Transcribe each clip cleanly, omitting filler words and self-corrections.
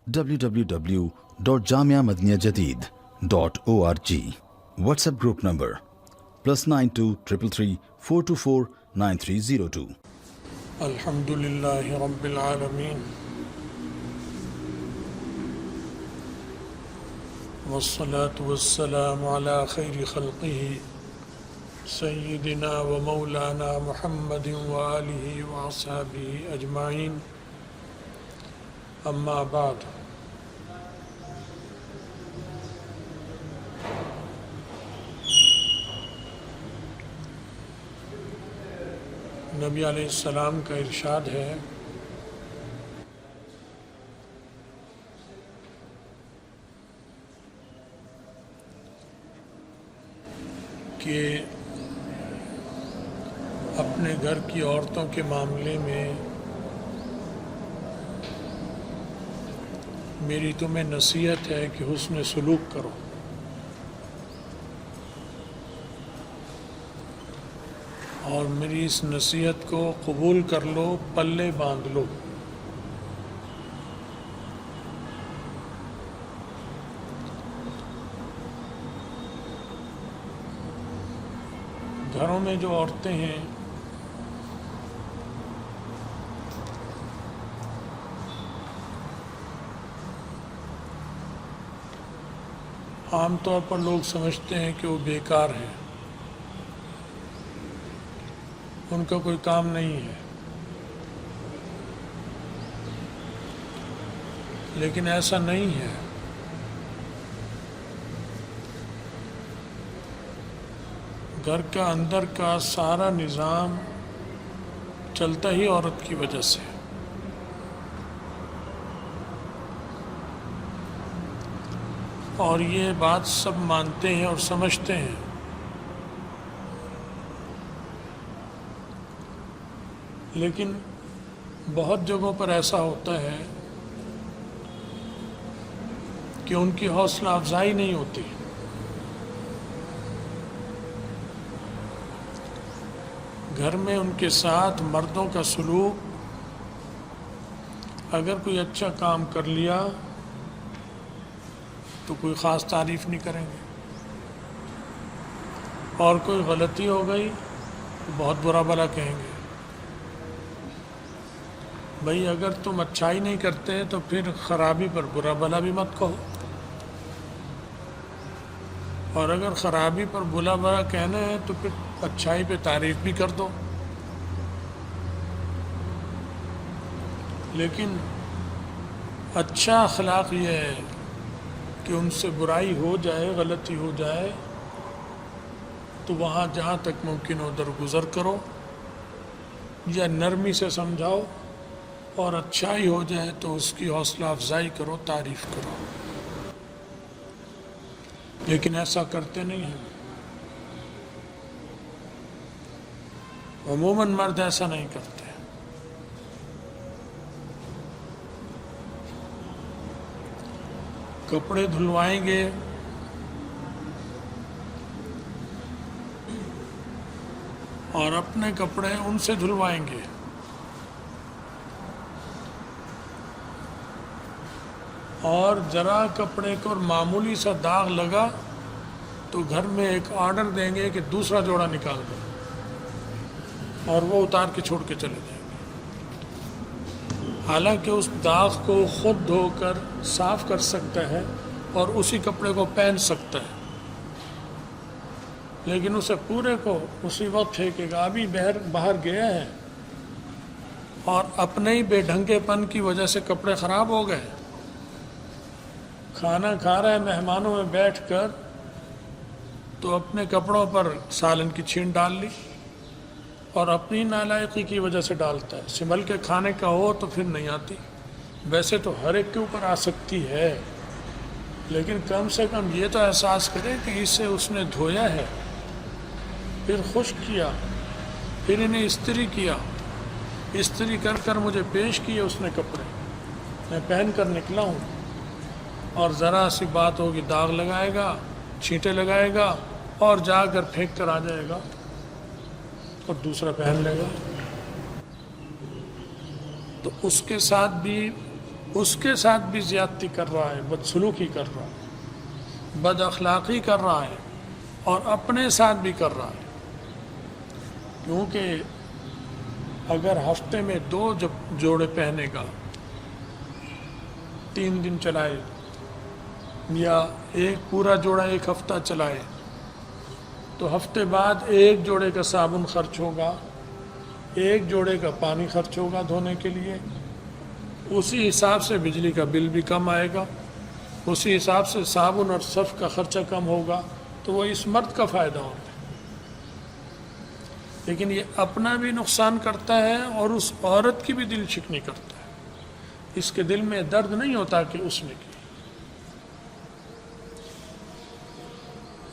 www.jamiamadiniyajadid.org. WhatsApp group number +92 333 424 9302. الحمدللہ رب العالمین والصلاة والسلام على خیر خلقہ سیدنا و مولانا محمد وآلہ وأصحابہ اجمعین، اما بعد۔ نبی علیہ السلام کا ارشاد ہے کہ اپنے گھر کی عورتوں کے معاملے میں میری تمہیں نصیحت ہے کہ حسن سلوک کرو، اور میری اس نصیحت کو قبول کر لو، پلے باندھ لو۔ گھروں میں جو عورتیں ہیں عام طور پر لوگ سمجھتے ہیں کہ وہ بیکار ہیں، ان کا کوئی کام نہیں ہے، لیکن ایسا نہیں ہے۔ گھر کا اندر کا سارا نظام چلتا ہی عورت کی وجہ سے۔ اور یہ بات سب مانتے ہیں اور سمجھتے ہیں، لیکن بہت جگہوں پر ایسا ہوتا ہے کہ ان کی حوصلہ افزائی نہیں ہوتی۔ گھر میں ان کے ساتھ مردوں کا سلوک، اگر کوئی اچھا کام کر لیا تو کوئی خاص تعریف نہیں کریں گے، اور کوئی غلطی ہو گئی تو بہت برا بھلا کہیں گے۔ بھئی اگر تم اچھائی نہیں کرتے تو پھر خرابی پر برا بھلا بھی مت کہو، اور اگر خرابی پر برا بھلا کہنا ہے تو پھر اچھائی پہ تعریف بھی کر دو۔ لیکن اچھا اخلاق یہ ہے کہ ان سے برائی ہو جائے، غلطی ہو جائے تو وہاں جہاں تک ممکن ہو درگزر کرو، یا نرمی سے سمجھاؤ، اور اچھائی ہو جائے تو اس کی حوصلہ افزائی کرو، تعریف کرو۔ لیکن ایسا کرتے نہیں ہیں، عموماً مرد ایسا نہیں کرتے۔ کپڑے دھلوائیں گے اور اپنے کپڑے ان سے دھلوائیں گے، اور ذرا کپڑے کو معمولی سا داغ لگا تو گھر میں ایک آرڈر دیں گے کہ دوسرا جوڑا نکال دو، اور وہ اتار کے چھوڑ کے چلے جائیں گے، حالانکہ اس داغ کو خود دھو کر صاف کر سکتا ہے اور اسی کپڑے کو پہن سکتا ہے، لیکن اسے پورے کو اسی وقت پھینکے گا۔ ابھی باہر گیا ہے اور اپنے ہی بے ڈھنگے پن کی وجہ سے کپڑے خراب ہو گئے، کھانا کھا رہا ہے مہمانوں میں بیٹھ کر تو اپنے کپڑوں پر سالن کی چھین ڈال لی، اور اپنی نالائقی کی وجہ سے ڈالتا ہے۔ سنبھل کے کھانے کا ہو تو پھر نہیں آتی، ویسے تو ہر ایک کے اوپر آ سکتی ہے، لیکن کم سے کم یہ تو احساس کرے کہ اسے اس نے دھویا ہے، پھر خشک کیا، پھر انہیں استری کیا، استری کر کر مجھے پیش کیے اس نے کپڑے، میں پہن کر نکلا ہوں، اور ذرا سی بات ہوگی داغ لگائے گا، چھینٹے لگائے گا، اور جا کر پھینک کر آ جائے گا اور دوسرا پہن لے گا۔ تو اس کے ساتھ بھی اس کے ساتھ بھی زیادتی کر رہا ہے، بدسلوکی کر رہا ہے، بد اخلاقی کر رہا ہے، اور اپنے ساتھ بھی کر رہا ہے. کیونکہ اگر ہفتے میں 2 جوڑے پہنے گا، 3 دن چلائے، یا ایک پورا جوڑا 1 ہفتہ چلائے، تو ہفتے بعد 1 جوڑے کا صابن خرچ ہوگا، 1 جوڑے کا پانی خرچ ہوگا دھونے کے لیے. اسی حساب سے بجلی کا بل بھی کم آئے گا، اسی حساب سے صابن اور صرف کا خرچہ کم ہوگا. تو وہ اس مرد کا فائدہ ہوتا ہے. لیکن یہ اپنا بھی نقصان کرتا ہے اور اس عورت کی بھی دل شکنی کرتا ہے. اس کے دل میں درد نہیں ہوتا کہ اس نے کی.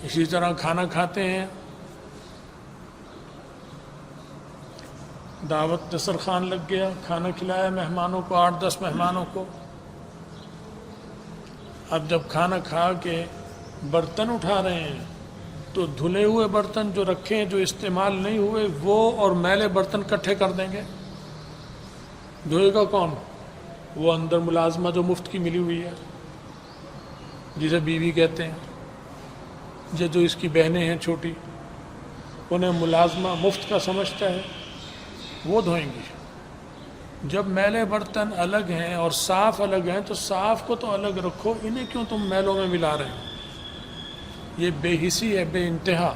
اسی طرح کھانا کھاتے ہیں، دعوت دسترخوان لگ گیا، کھانا کھلایا مہمانوں کو، 8-10 مہمانوں کو. اب جب کھانا کھا کے برتن اٹھا رہے ہیں تو دھلے ہوئے برتن جو رکھے ہیں، جو استعمال نہیں ہوئے، وہ اور میلے برتن کٹھے کر دیں گے. دھوئے گا کون؟ وہ اندر ملازمہ جو مفت کی ملی ہوئی ہے، جسے بیوی کہتے ہیں، جو اس کی بہنیں ہیں چھوٹی، انہیں ملازمہ مفت کا سمجھتا ہے، وہ دھوئیں گی. جب میلے برتن الگ ہیں اور صاف الگ ہیں تو صاف کو تو الگ رکھو، انہیں کیوں تم میلوں میں ملا رہے ہو؟ یہ بے حسی ہے، بے انتہا،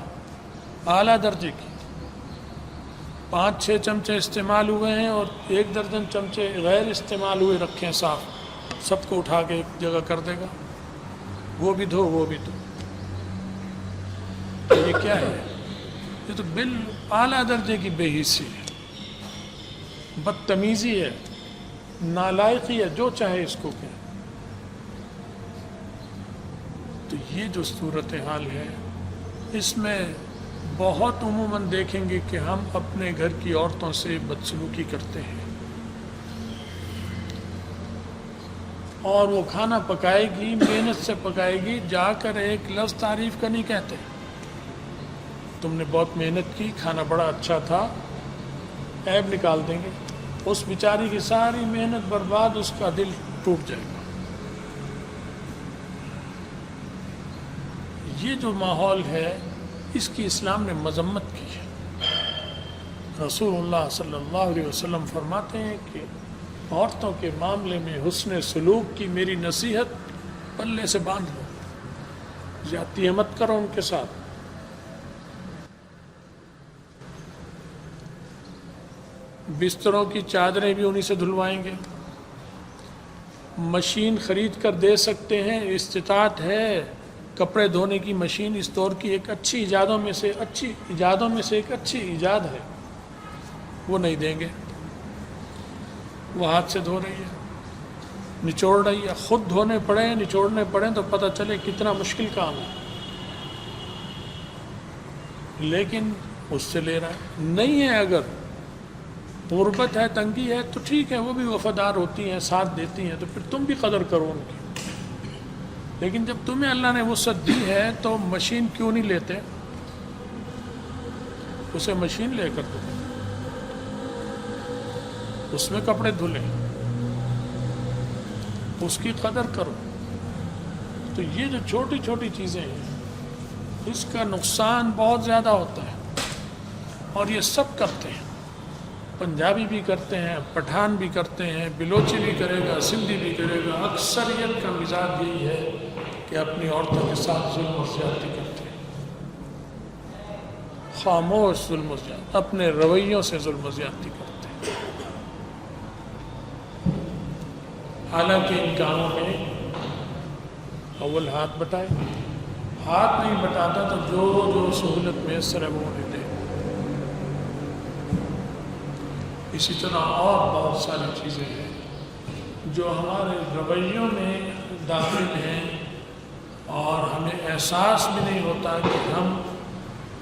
اعلیٰ درجے کی. 5-6 چمچے استعمال ہوئے ہیں اور 1 درجن چمچے غیر استعمال ہوئے رکھے ہیں صاف، سب کو اٹھا کے ایک جگہ کر دے گا. وہ بھی دھو، وہ بھی دھو. یہ کیا ہے؟ یہ تو اعلیٰ درجے کی بے حسی ہے، بدتمیزی ہے، نالائقی ہے، جو چاہے اس کو کہیں. تو یہ جو صورتحال ہے، اس میں بہت عموماً دیکھیں گے کہ ہم اپنے گھر کی عورتوں سے بدسلوکی کرتے ہیں. اور وہ کھانا پکائے گی، محنت سے پکائے گی، جا کر ایک لفظ تعریف کا نہیں کہتے. تم نے بہت محنت کی، کھانا بڑا اچھا تھا، عیب نکال دیں گے. اس بیچاری کی ساری محنت برباد، اس کا دل ٹوٹ جائے گا. یہ جو ماحول ہے، اس کی اسلام نے مذمت کی ہے. رسول اللہ صلی اللہ علیہ وسلم فرماتے ہیں کہ عورتوں کے معاملے میں حسن سلوک کی میری نصیحت پلے سے باندھ لو، زیادتی مت کرو ان کے ساتھ. بستروں کی چادریں بھی انہی سے دھلوائیں گے. مشین خرید کر دے سکتے ہیں، استطاعت ہے. کپڑے دھونے کی مشین اس دور کی ایک اچھی ایجادوں میں سے ایک اچھی ایجاد ہے. وہ نہیں دیں گے. وہ ہاتھ سے دھو رہی ہے، نچوڑ رہی ہے. خود دھونے پڑیں، نچوڑنے پڑیں تو پتہ چلے کتنا مشکل کام ہے. لیکن اس سے لے رہا ہے. نہیں ہے، اگر غربت ہے، تنگی ہے تو ٹھیک ہے، وہ بھی وفادار ہوتی ہیں، ساتھ دیتی ہیں، تو پھر تم بھی قدر کرو ان کی. لیکن جب تمہیں اللہ نے وسعت دی ہے تو مشین کیوں نہیں لیتے؟ اسے مشین لے کر دو، اس میں کپڑے دھلیں، اس کی قدر کرو. تو یہ جو چھوٹی چھوٹی چیزیں ہیں، اس کا نقصان بہت زیادہ ہوتا ہے. اور یہ سب کرتے ہیں. پنجابی بھی کرتے ہیں، پٹھان بھی کرتے ہیں، بلوچی بھی کرے گا، سندھی بھی کرے گا. اکثریت کا مزاج یہی ہے کہ اپنی عورتوں کے ساتھ ظلم و زیادتی کرتے ہیں. خاموش ظلم و زیادتی، اپنے رویوں سے ظلم و زیادتی کرتے ہیں. حالانکہ ان کاموں میں اول ہاتھ بٹائے. ہاتھ نہیں بٹاتا تو جو سہولت میسر ہے وہ انہیں دے. اسی طرح اور بہت ساری چیزیں ہیں جو ہمارے رویوں میں داخل ہیں اور ہمیں احساس بھی نہیں ہوتا کہ ہم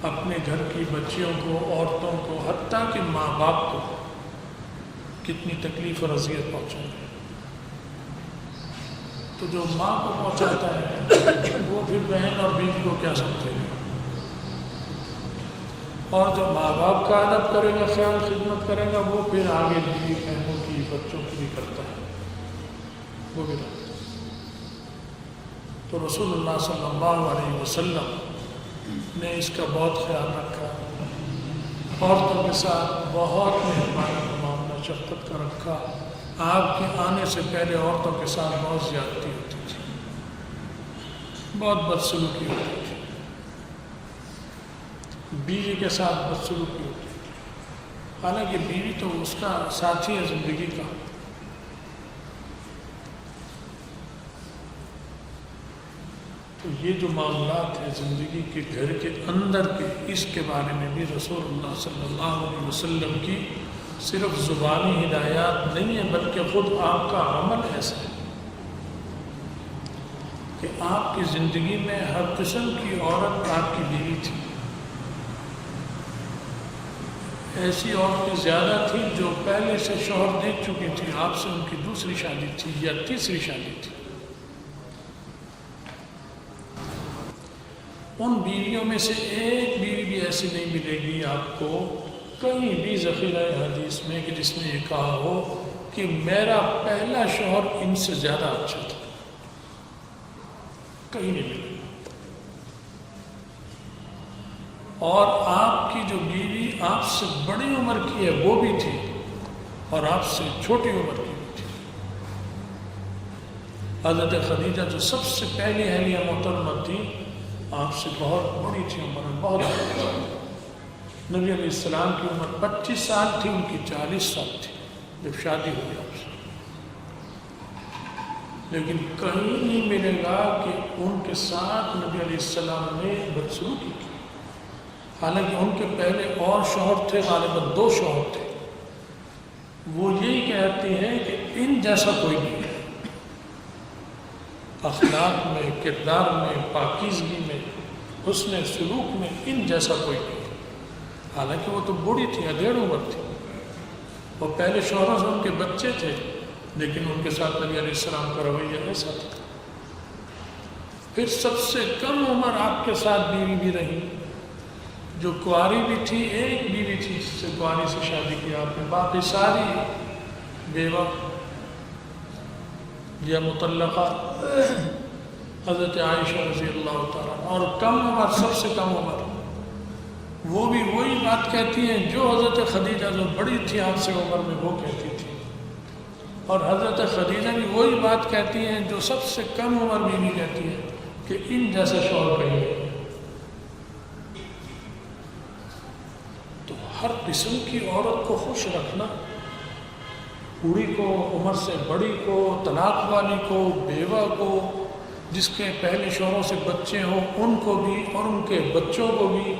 اپنے گھر کی بچیوں کو، عورتوں کو، حتیٰ کہ ماں باپ کو کتنی تکلیف اور اذیت پہنچائیں گے. تو جو ماں کو پہنچاتا ہے وہ پھر بہن اور بیوی کو کیا سمجھے گا؟ اور جو ماں باپ کا ادب کرے گا، خیال خدمت کرے گا، وہ پھر آگے بیوی بہنوں کی، بچوں کی بھی کرتا ہے. وہ بھی رکھتے ہیں۔ تو رسول اللہ صلی اللہ علیہ وسلم نے اس کا بہت خیال رکھا، عورتوں کے ساتھ بہت مہربانی کا معاملہ، شفقت کا رکھا۔ آپ کے آنے سے پہلے عورتوں کے ساتھ بہت زیادتی ہوتی تھی، بہت بدسلوکی ہوتی تھی، بیوی کے ساتھ بدسلوکی ہوتی تھی، حالانکہ بیوی تو اس کا ساتھی ہے زندگی کا۔ تو یہ جو معاملات ہیں زندگی کے گھر کے اندر کے، اس کے بارے میں بھی رسول اللہ صلی اللہ علیہ وسلم کی صرف زبانی ہدایات نہیں ہے، بلکہ خود آپ کا عمل ایسا ہے کہ آپ کی زندگی میں ہر قسم کی عورت آپ کی بیوی تھی۔ ایسی عورتیں زیادہ تھیں جو پہلے سے شوہر دیکھ چکی تھی، آپ سے ان کی دوسری شادی تھی یا تیسری شادی تھی۔ ان بیویوں میں سے ایک بیوی بھی ایسی نہیں ملے گی آپ کو کہیں بھی ذخیرہ حدیث میں کہ جس نے یہ کہا ہو کہ میرا پہلا شوہر ان سے زیادہ اچھا تھا، کہیں نہیں ملے گا۔ اور آپ کی جو بیوی آپ سے بڑی عمر کی ہے وہ بھی تھی، اور آپ سے چھوٹی عمر کی بھی تھی۔ حضرت خدیجہ جو سب سے پہلی اہلیہ محترمہ تھی، آپ سے بہت بڑی تھی عمر میں، بہت بڑی تھی۔ نبی علیہ السلام کی عمر 25 سال تھی، ان کی 40 سال تھی جب شادی ہوئی آپ سے۔ لیکن کہیں نہیں ملے گا کہ ان کے ساتھ نبی علیہ السلام نے بدسلوکی کی، حالانکہ ان کے پہلے اور شوہر تھے، غالباً 2 شوہر تھے۔ وہ یہی کہتی ہیں کہ ان جیسا کوئی نہیں ہے، اخلاق میں، کردار میں، پاکیزگی میں، حسن سلوک میں ان جیسا کوئی نہیں ہے۔ حالانکہ وہ تو بوڑھی تھی، ادھیڑ عمر تھی، وہ پہلے شوہروں سے ان کے بچے تھے، لیکن ان کے ساتھ نبی علیہ السلام کا رویہ ایسا تھا۔ پھر سب سے کم عمر آپ کے ساتھ بیوی بھی رہی، جو کنواری بھی تھی، ایک بیوی تھی جس سے کنواری سے شادی کی آپ نے، باقی ساری بیوہ یا مطلقہ حضرت عائشہ رضی اللہ تعالیٰ۔ اور کم عمر، سب سے کم عمر، وہ بھی وہی بات کہتی ہیں جو حضرت خدیجہ جو بڑی تھی آپ سے عمر میں وہ کہتی تھی، اور حضرت خدیجہ بھی وہی بات کہتی ہیں جو سب سے کم عمر بیوی کہتی ہے کہ ان جیسا شوہر کہیں نہیں۔ تو ہر قسم کی عورت کو خوش رکھنا، بوڑھی کو، عمر سے بڑی کو، طلاق والی کو، بیوہ کو، جس کے پہلے شوہروں سے بچے ہوں ان کو بھی اور ان کے بچوں کو بھی،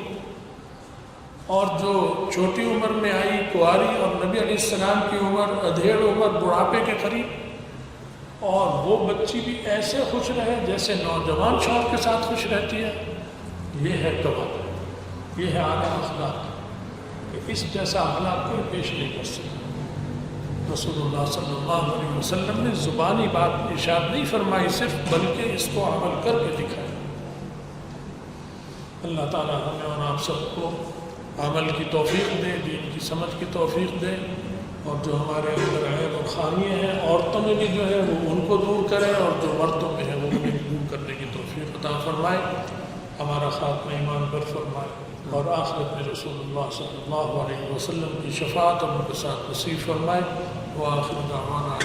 اور جو چھوٹی عمر میں آئی کنواری اور نبی علیہ السلام کی عمر ادھیڑ عمر بڑھاپے کے قریب، اور وہ بچی بھی ایسے خوش رہے جیسے نوجوان شوہر کے ساتھ خوش رہتی ہے۔ یہ ہے کمال، یہ ہے اعلیٰ اخلاق، کہ اس جیسا اخلاق کوئی پیش نہیں کر سکتا۔ رسول اللہ صلی اللہ علیہ وسلم نے زبانی بات ارشاد نہیں فرمائی صرف، بلکہ اس کو عمل کر کے دکھایا۔ اللہ تعالیٰ ہمیں اور آپ سب کو عمل کی توفیق دے، دین کی سمجھ کی توفیق دے، اور جو ہمارے اندر عیب اور خامیاں ہیں عورتوں میں بھی جو ہے وہ ان کو دور کرے، اور جو مردوں میں ہے وہ انہیں بھی دور کرنے کی توفیق عطا فرمائے، ہمارا خاتمہ ایمان پر فرمائے، اور آخرت میں رسول اللہ صلی اللہ علیہ وسلم کی شفاعت اور ان کے ساتھ نصیب فرمائے۔ وآخر دعوانا